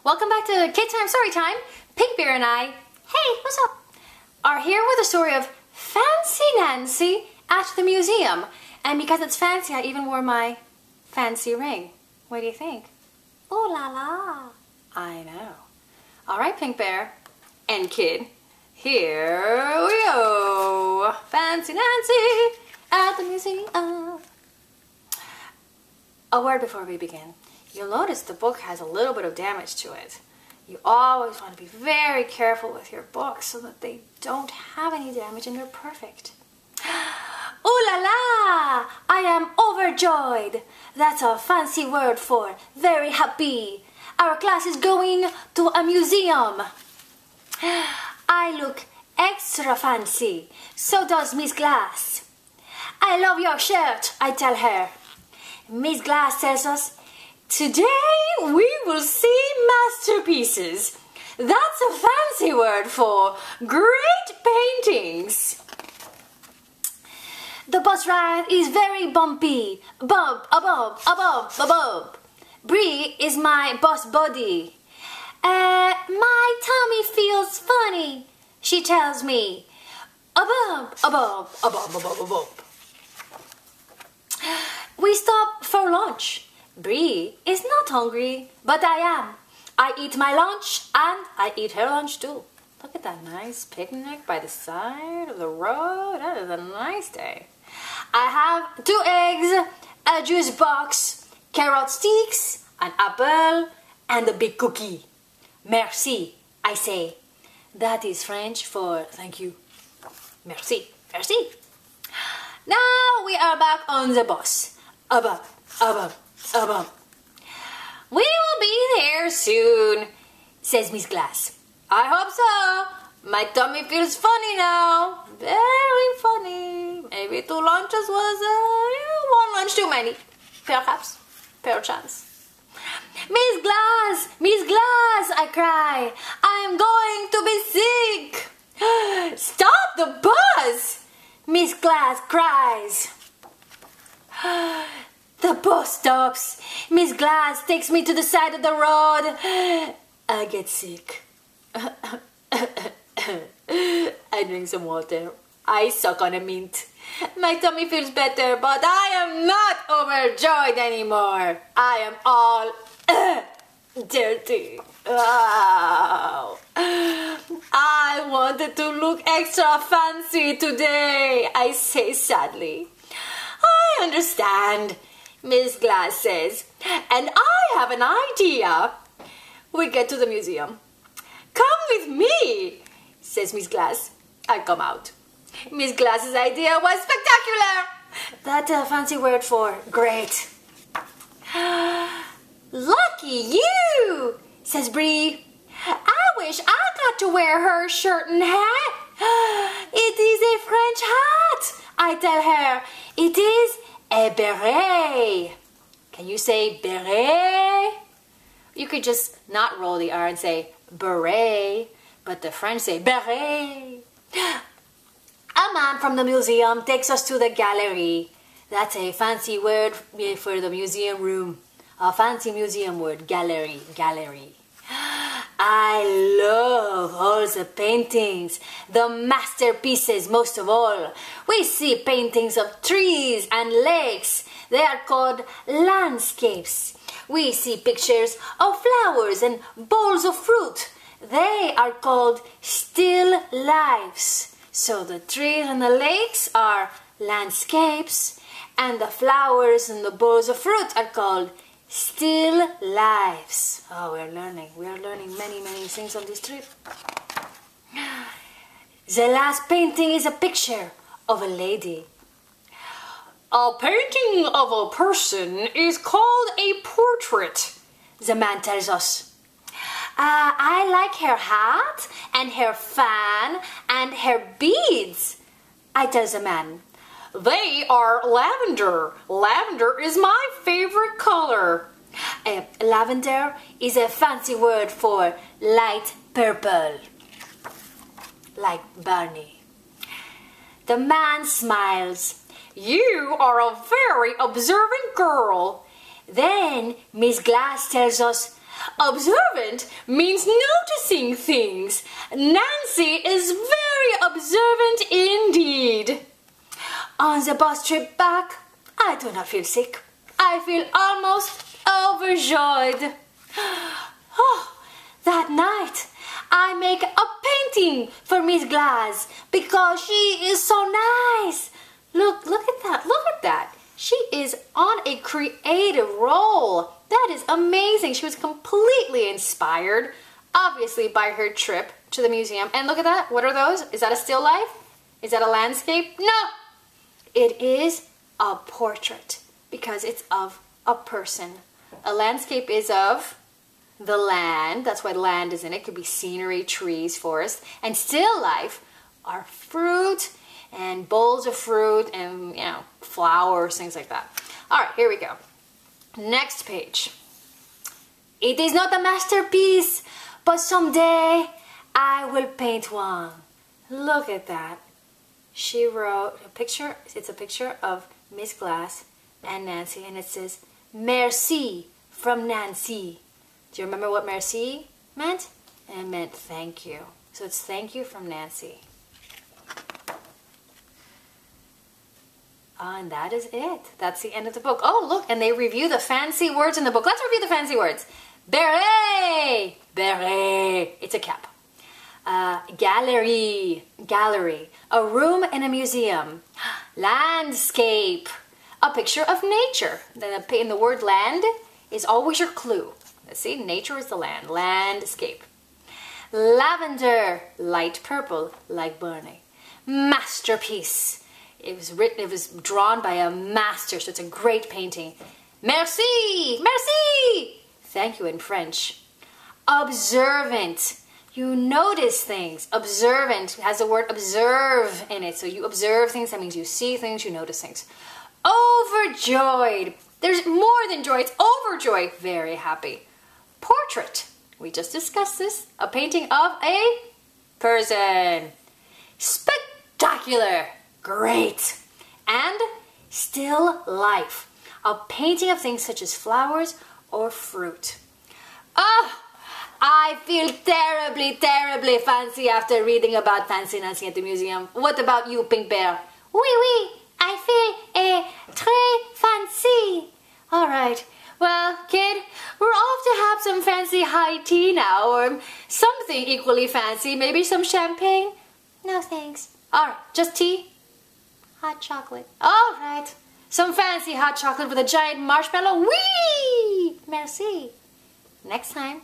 Welcome back to Kid Time Story Time. Pink Bear and I, hey, what's up? Are here with a story of Fancy Nancy at the museum. And because it's fancy, I even wore my fancy ring. What do you think? Ooh la la. I know. All right, Pink Bear and Kid, here we go. Fancy Nancy at the museum. A word before we begin. You'll notice the book has a little bit of damage to it. You always want to be very careful with your books so that they don't have any damage and they're perfect. Ooh la la! I am overjoyed. That's a fancy word for very happy. Our class is going to a museum. I look extra fancy. So does Miss Glass. I love your shirt, I tell her. Miss Glass tells us, today we will see masterpieces. That's a fancy word for great paintings. The bus ride is very bumpy. Bump, a bump, a bump, a bump. Bree is my bus buddy. My tummy feels funny, she tells me. A bump, a bump, a bump, a bump, a bump. We stop for lunch. Bree is not hungry, but I am. I eat my lunch and I eat her lunch too. Look at that nice picnic by the side of the road. That is a nice day. I have 2 eggs, a juice box, carrot sticks, an apple, and a big cookie. Merci, I say. That is French for thank you. Merci, merci. Now we are back on the bus. Above, above, above. We will be there soon, says Miss Glass. I hope so. My tummy feels funny now. Very funny. Maybe 2 lunches was 1 lunch too many. Perhaps. Perchance. Miss Glass! Miss Glass! I cry. I'm going to be sick. Stop the bus! Miss Glass cries. The bus stops. Miss Glass takes me to the side of the road. I get sick. I drink some water. I suck on a mint. My tummy feels better, but I am not overjoyed anymore. I am all dirty. Wow. I wanted to look extra fancy today, I say sadly. I understand, Miss Glass says, and I have an idea. We get to the museum. Come with me, says Miss Glass. I come out. Miss Glass's idea was spectacular. That's a fancy word for great. Lucky you, says Bree. I wish I got to wear her shirt and hat. It is a French hat, I tell her. It is a beret. Can you say beret? You could just not roll the R and say beret, but the French say beret. A man from the museum takes us to the gallery. That's a fancy word for the museum room. A fancy museum word, gallery, gallery. I love all the paintings, the masterpieces most of all. We see paintings of trees and lakes. They are called landscapes. We see pictures of flowers and bowls of fruit. They are called still lifes. So the trees and the lakes are landscapes, and the flowers and the bowls of fruit are called still lives. Oh, we are learning many things on this trip. The last painting is a picture of a lady. A painting of a person is called a portrait, the man tells us. I like her hat and her fan and her beads, I tell the man. They are lavender. Lavender is my favorite color. Lavender is a fancy word for light purple, like Barney. The man smiles. You are a very observant girl. Then Miss Glass tells us, Observant means noticing things. Nancy is very observant indeed. On the bus trip back, I do not feel sick. I feel almost overjoyed. Oh, that night, I make a painting for Miss Glass because she is so nice. Look at that, look at that. She is on a creative roll. That is amazing. She was completely inspired, obviously, by her trip to the museum. And look at that. What are those? Is that a still life? Is that a landscape? No. It is a portrait because it's of a person. A landscape is of the land. That's why land is in it. It could be scenery, trees, forest. And still life are fruit and bowls of fruit and, you know, flowers, things like that. All right, here we go. Next page. It is not a masterpiece, but someday I will paint one. Look at that. She wrote a picture. It's a picture of Miss Glass and Nancy, and it says, Merci from Nancy. Do you remember what merci meant? It meant thank you. So it's thank you from Nancy. And that is it. That's the end of the book. Oh, look, and they review the fancy words in the book. Let's review the fancy words. Beret, beret. It's a cap. Gallery, gallery. A room in a museum. Landscape, a picture of nature. In the word land is always your clue. Let's see, nature is the land. Landscape. Lavender, light purple, like Barney. Masterpiece. It was drawn by a master, so it's a great painting. Merci, merci. Thank you in French. Observant. You notice things. Observant has the word observe in it. So you observe things, that means you see things, you notice things. Overjoyed. There's more than joy, it's overjoyed. Very happy. Portrait. We just discussed this. A painting of a person. Spectacular. Great. And still life. A painting of things such as flowers or fruit. Oh, I feel terribly, terribly fancy after reading about Fancy Nancy at the museum. What about you, Pink Bear? Oui, oui, I feel très fancy. All right. Well, kid, we're off to have some fancy high tea now, or something equally fancy. Maybe some champagne? No, thanks. All right, just tea? Hot chocolate. All right. Some fancy hot chocolate with a giant marshmallow. Whee! Merci. Next time.